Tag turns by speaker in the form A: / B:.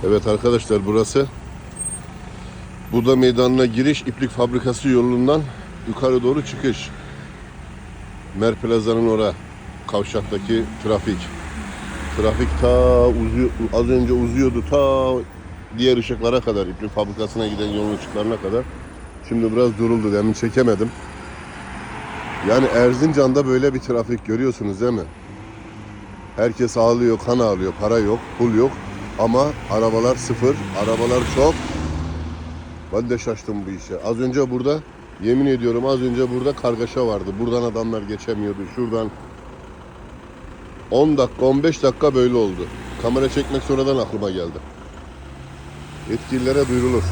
A: Evet arkadaşlar, burası Buda Meydanı'na giriş, İplik Fabrikası yolundan yukarı doğru çıkış. Mer Plaza'nın kavşaktaki trafik. Trafik az önce uzuyordu ta diğer ışıklara kadar, İplik Fabrikası'na giden yolun ışıklarına kadar. Şimdi biraz duruldu, demin çekemedim. Yani Erzincan'da böyle bir trafik görüyorsunuz değil mi? Herkes ağlıyor, kan ağlıyor, para yok, pul yok. Ama arabalar sıfır, arabalar çok. Ben de şaştım bu işe. Az önce burada, yemin ediyorum az önce burada kargaşa vardı. Buradan adamlar geçemiyordu. Şuradan 10 dakika, 15 dakika böyle oldu. Kamera çekmek sonradan aklıma geldi. Yetkililere duyurulur.